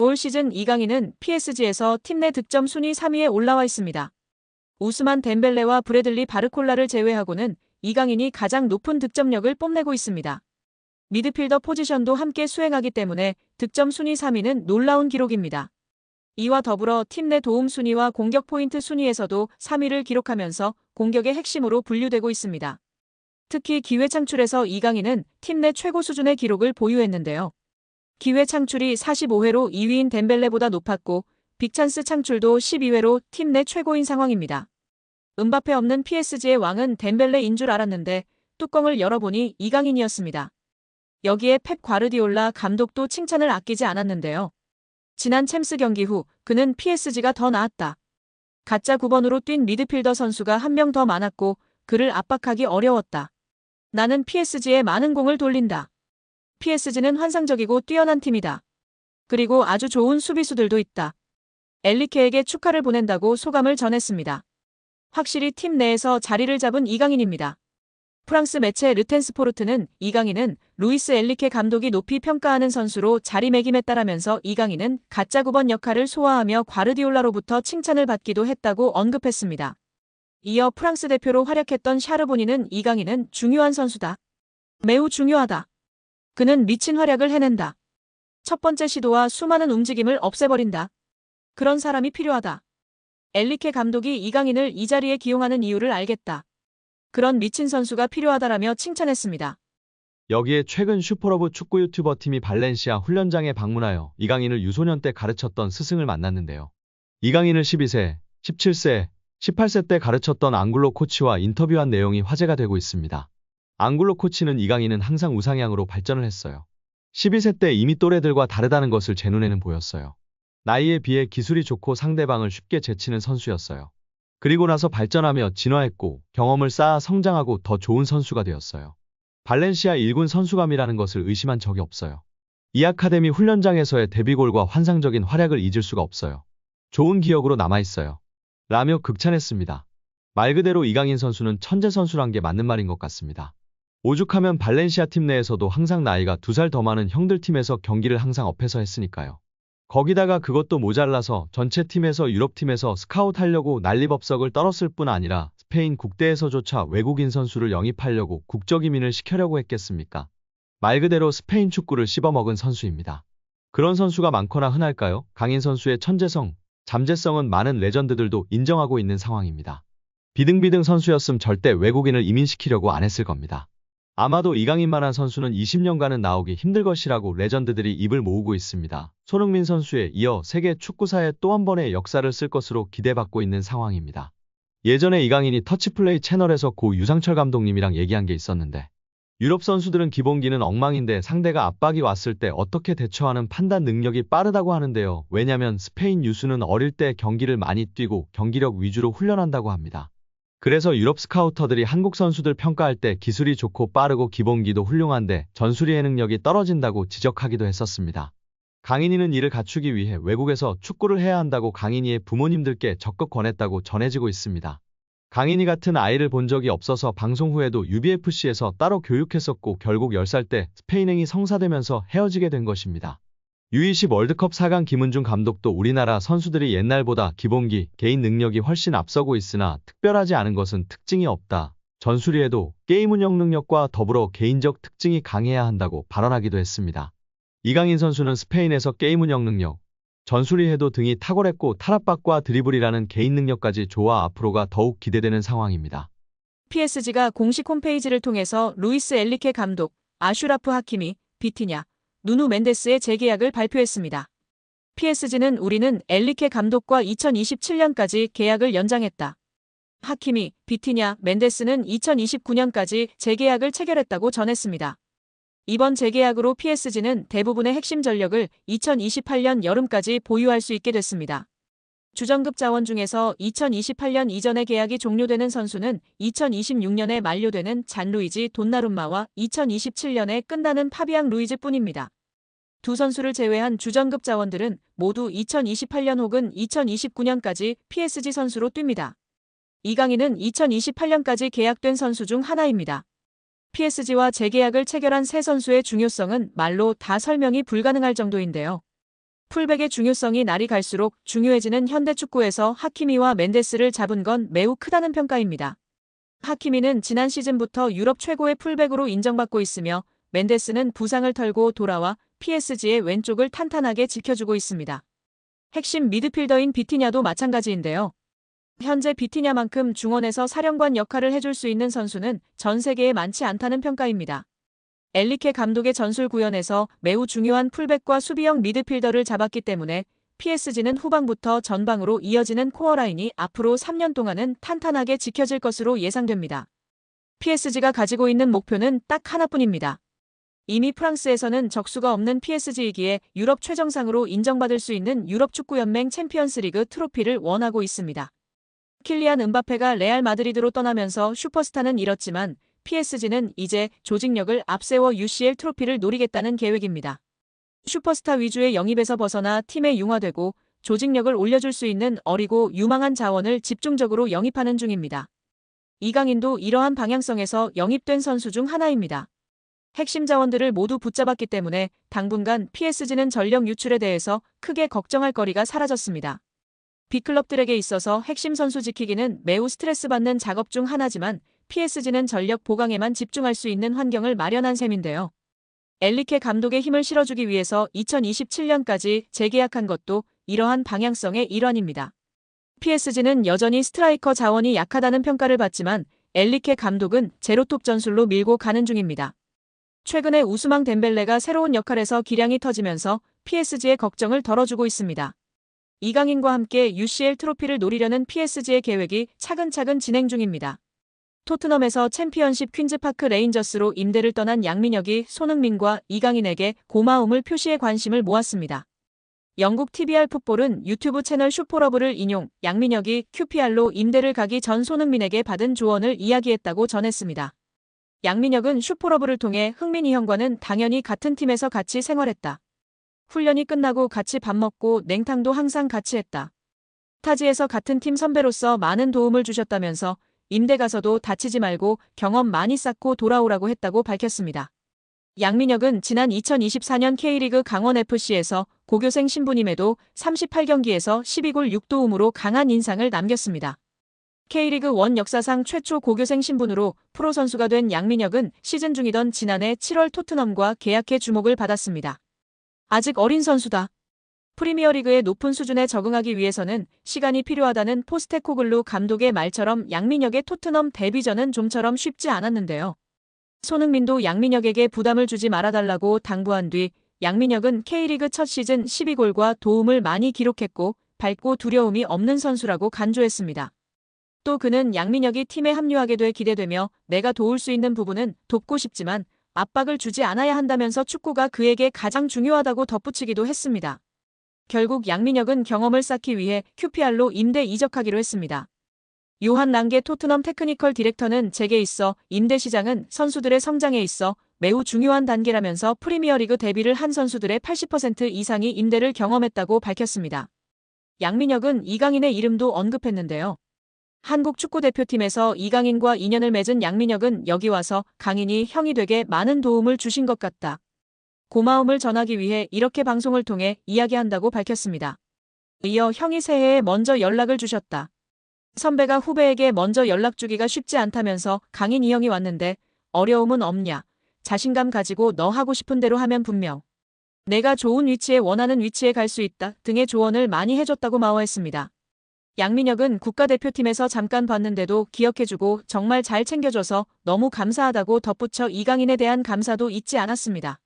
올 시즌 이강인은 PSG에서 팀 내 득점 순위 3위에 올라와 있습니다. 우스만 덴벨레와 브래들리 바르콜라를 제외하고는 이강인이 가장 높은 득점력을 뽐내고 있습니다. 미드필더 포지션도 함께 수행하기 때문에 득점 순위 3위는 놀라운 기록입니다. 이와 더불어 팀 내 도움 순위와 공격 포인트 순위에서도 3위를 기록하면서 공격의 핵심으로 분류되고 있습니다. 특히 기회 창출에서 이강인은 팀 내 최고 수준의 기록을 보유했는데요. 기회 창출이 45회로 2위인 덴벨레보다 높았고 빅찬스 창출도 12회로 팀 내 최고인 상황입니다. 음바페 없는 PSG의 왕은 덴벨레인 줄 알았는데 뚜껑을 열어보니 이강인이었습니다. 여기에 펩 과르디올라 감독도 칭찬을 아끼지 않았는데요. 지난 챔스 경기 후 그는 PSG가 더 나았다. 가짜 9번으로 뛴 미드필더 선수가 한 명 더 많았고 그를 압박하기 어려웠다. 나는 PSG에 많은 공을 돌린다. PSG는 환상적이고 뛰어난 팀이다. 그리고 아주 좋은 수비수들도 있다. 엘리케에게 축하를 보낸다고 소감을 전했습니다. 확실히 팀 내에서 자리를 잡은 이강인입니다. 프랑스 매체 르텐스포르트는 이강인은 루이스 엘리케 감독이 높이 평가하는 선수로 자리매김했다라면서 이강인은 가짜 9번 역할을 소화하며 과르디올라로부터 칭찬을 받기도 했다고 언급했습니다. 이어 프랑스 대표로 활약했던 샤르보니는 이강인은 중요한 선수다. 매우 중요하다. 그는 미친 활약을 해낸다. 첫 번째 시도와 수많은 움직임을 없애버린다. 그런 사람이 필요하다. 엘리케 감독이 이강인을 이 자리에 기용하는 이유를 알겠다. 그런 미친 선수가 필요하다라며 칭찬했습니다. 여기에 최근 슈퍼러브 축구 유튜버 팀이 발렌시아 훈련장에 방문하여 이강인을 유소년 때 가르쳤던 스승을 만났는데요. 이강인을 12세, 17세, 18세 때 가르쳤던 앙글로 코치와 인터뷰한 내용이 화제가 되고 있습니다. 앙글로 코치는 이강인은 항상 우상향으로 발전을 했어요. 12세 때 이미 또래들과 다르다는 것을 제 눈에는 보였어요. 나이에 비해 기술이 좋고 상대방을 쉽게 제치는 선수였어요. 그리고 나서 발전하며 진화했고 경험을 쌓아 성장하고 더 좋은 선수가 되었어요. 발렌시아 1군 선수감이라는 것을 의심한 적이 없어요. 이 아카데미 훈련장에서의 데뷔골과 환상적인 활약을 잊을 수가 없어요. 좋은 기억으로 남아있어요. 라며 극찬했습니다. 말 그대로 이강인 선수는 천재 선수란 게 맞는 말인 것 같습니다. 오죽하면 발렌시아 팀 내에서도 항상 나이가 2살 더 많은 형들 팀에서 경기를 항상 업해서 했으니까요. 거기다가 그것도 모자라서 전체 팀에서 유럽팀에서 스카웃하려고 난리법석을 떨었을 뿐 아니라 스페인 국대에서조차 외국인 선수를 영입하려고 국적이민을 시켜려고 했겠습니까? 말 그대로 스페인 축구를 씹어먹은 선수입니다. 그런 선수가 많거나 흔할까요? 강인 선수의 천재성, 잠재성은 많은 레전드들도 인정하고 있는 상황입니다. 비등비등 선수였음 절대 외국인을 이민시키려고 안 했을 겁니다. 아마도 이강인만한 선수는 20년간은 나오기 힘들 것이라고 레전드들이 입을 모으고 있습니다. 손흥민 선수에 이어 세계 축구사에 또 한 번의 역사를 쓸 것으로 기대받고 있는 상황입니다. 예전에 이강인이 터치플레이 채널에서 고 유상철 감독님이랑 얘기한 게 있었는데 유럽 선수들은 기본기는 엉망인데 상대가 압박이 왔을 때 어떻게 대처하는 판단 능력이 빠르다고 하는데요. 왜냐면 스페인 유수는 어릴 때 경기를 많이 뛰고 경기력 위주로 훈련한다고 합니다. 그래서 유럽 스카우터들이 한국 선수들 평가할 때 기술이 좋고 빠르고 기본기도 훌륭한데 전술이해 능력이 떨어진다고 지적하기도 했었습니다. 강인이는 이를 갖추기 위해 외국에서 축구를 해야 한다고 강인이의 부모님들께 적극 권했다고 전해지고 있습니다. 강인이 같은 아이를 본 적이 없어서 방송 후에도 UBFC에서 따로 교육했었고 결국 10살 때 스페인행이 성사되면서 헤어지게 된 것입니다. U20 월드컵 4강 김은중 감독도 우리나라 선수들이 옛날보다 기본기, 개인 능력이 훨씬 앞서고 있으나 특별하지 않은 것은 특징이 없다. 전술이해도 게임 운영 능력과 더불어 개인적 특징이 강해야 한다고 발언하기도 했습니다. 이강인 선수는 스페인에서 게임 운영 능력, 전술이해도 등이 탁월했고 탈압박과 드리블이라는 개인 능력까지 좋아 앞으로가 더욱 기대되는 상황입니다. PSG가 공식 홈페이지를 통해서 루이스 엘리케 감독, 아슈라프 하키미, 비티냐, 누누 멘데스의 재계약을 발표했습니다. PSG는 우리는 엘리케 감독과 2027년까지 계약을 연장했다. 하키미, 비티냐, 멘데스는 2029년까지 재계약을 체결했다고 전했습니다. 이번 재계약으로 PSG는 대부분의 핵심 전력을 2028년 여름까지 보유할 수 있게 됐습니다. 주전급 자원 중에서 2028년 이전에 계약이 종료되는 선수는 2026년에 만료되는 잔루이지 돈나룸마와 2027년에 끝나는 파비앙 루이즈 뿐입니다. 두 선수를 제외한 주전급 자원들은 모두 2028년 혹은 2029년까지 PSG 선수로 뜁니다. 이강인은 2028년까지 계약된 선수 중 하나입니다. PSG와 재계약을 체결한 세 선수의 중요성은 말로 다 설명이 불가능할 정도인데요. 풀백의 중요성이 날이 갈수록 중요해지는 현대축구에서 하키미와 멘데스를 잡은 건 매우 크다는 평가입니다. 하키미는 지난 시즌부터 유럽 최고의 풀백으로 인정받고 있으며 멘데스는 부상을 털고 돌아와 PSG의 왼쪽을 탄탄하게 지켜주고 있습니다. 핵심 미드필더인 비티냐도 마찬가지인데요. 현재 비티냐만큼 중원에서 사령관 역할을 해줄 수 있는 선수는 전 세계에 많지 않다는 평가입니다. 엘리케 감독의 전술 구현에서 매우 중요한 풀백과 수비형 미드필더를 잡았기 때문에 PSG는 후방부터 전방으로 이어지는 코어라인이 앞으로 3년 동안은 탄탄하게 지켜질 것으로 예상됩니다. PSG가 가지고 있는 목표는 딱 하나뿐입니다. 이미 프랑스에서는 적수가 없는 PSG이기에 유럽 최정상으로 인정받을 수 있는 유럽축구연맹 챔피언스리그 트로피를 원하고 있습니다. 킬리안 음바페가 레알 마드리드로 떠나면서 슈퍼스타는 잃었지만 PSG는 이제 조직력을 앞세워 UCL 트로피를 노리겠다는 계획입니다. 슈퍼스타 위주의 영입에서 벗어나 팀에 융화되고 조직력을 올려줄 수 있는 어리고 유망한 자원을 집중적으로 영입하는 중입니다. 이강인도 이러한 방향성에서 영입된 선수 중 하나입니다. 핵심 자원들을 모두 붙잡았기 때문에 당분간 PSG는 전력 유출에 대해서 크게 걱정할 거리가 사라졌습니다. B클럽들에게 있어서 핵심 선수 지키기는 매우 스트레스 받는 작업 중 하나지만 PSG는 전력 보강에만 집중할 수 있는 환경을 마련한 셈인데요. 엘리케 감독의 힘을 실어주기 위해서 2027년까지 재계약한 것도 이러한 방향성의 일환입니다. PSG는 여전히 스트라이커 자원이 약하다는 평가를 받지만 엘리케 감독은 제로톱 전술로 밀고 가는 중입니다. 최근에 우스망 덴벨레가 새로운 역할에서 기량이 터지면서 PSG의 걱정을 덜어주고 있습니다. 이강인과 함께 UCL 트로피를 노리려는 PSG의 계획이 차근차근 진행 중입니다. 토트넘에서 챔피언십 퀸즈파크 레인저스로 임대를 떠난 양민혁이 손흥민과 이강인에게 고마움을 표시해 관심을 모았습니다. 영국 TBR 풋볼은 유튜브 채널 슈퍼러브를 인용 양민혁이 QPR로 임대를 가기 전 손흥민에게 받은 조언을 이야기했다고 전했습니다. 양민혁은 슈퍼러브를 통해 흥민이 형과는 당연히 같은 팀에서 같이 생활했다. 훈련이 끝나고 같이 밥 먹고 냉탕도 항상 같이 했다. 타지에서 같은 팀 선배로서 많은 도움을 주셨다면서 임대 가서도 다치지 말고 경험 많이 쌓고 돌아오라고 했다고 밝혔습니다. 양민혁은 지난 2024년 K리그 강원FC에서 고교생 신분임에도 38경기에서 12골 6도움으로 강한 인상을 남겼습니다. K리그 1 역사상 최초 고교생 신분으로 프로 선수가 된 양민혁은 시즌 중이던 지난해 7월 토트넘과 계약해 주목을 받았습니다. 아직 어린 선수다. 프리미어리그의 높은 수준에 적응하기 위해서는 시간이 필요하다는 포스테코글루 감독의 말처럼 양민혁의 토트넘 데뷔전은 좀처럼 쉽지 않았는데요. 손흥민도 양민혁에게 부담을 주지 말아달라고 당부한 뒤 양민혁은 K리그 첫 시즌 12골과 도움을 많이 기록했고 밝고 두려움이 없는 선수라고 간주했습니다. 또 그는 양민혁이 팀에 합류하게 돼 기대되며 내가 도울 수 있는 부분은 돕고 싶지만 압박을 주지 않아야 한다면서 축구가 그에게 가장 중요하다고 덧붙이기도 했습니다. 결국 양민혁은 경험을 쌓기 위해 QPR로 임대 이적하기로 했습니다. 요한 랑게 토트넘 테크니컬 디렉터는 제게 있어 임대 시장은 선수들의 성장에 있어 매우 중요한 단계라면서 프리미어리그 데뷔를 한 선수들의 80% 이상이 임대를 경험했다고 밝혔습니다. 양민혁은 이강인의 이름도 언급했는데요. 한국 축구대표팀에서 이강인과 인연을 맺은 양민혁은 여기 와서 강인이 형이 되게 많은 도움을 주신 것 같다. 고마움을 전하기 위해 이렇게 방송을 통해 이야기한다고 밝혔습니다. 이어 형이 새해에 먼저 연락을 주셨다. 선배가 후배에게 먼저 연락 주기가 쉽지 않다면서 강인 이 형이 왔는데 어려움은 없냐. 자신감 가지고 너 하고 싶은 대로 하면 분명. 내가 좋은 위치에 원하는 위치에 갈 수 있다 등의 조언을 많이 해줬다고 마워했습니다. 양민혁은 국가대표팀에서 잠깐 봤는데도 기억해주고 정말 잘 챙겨줘서 너무 감사하다고 덧붙여 이강인에 대한 감사도 잊지 않았습니다.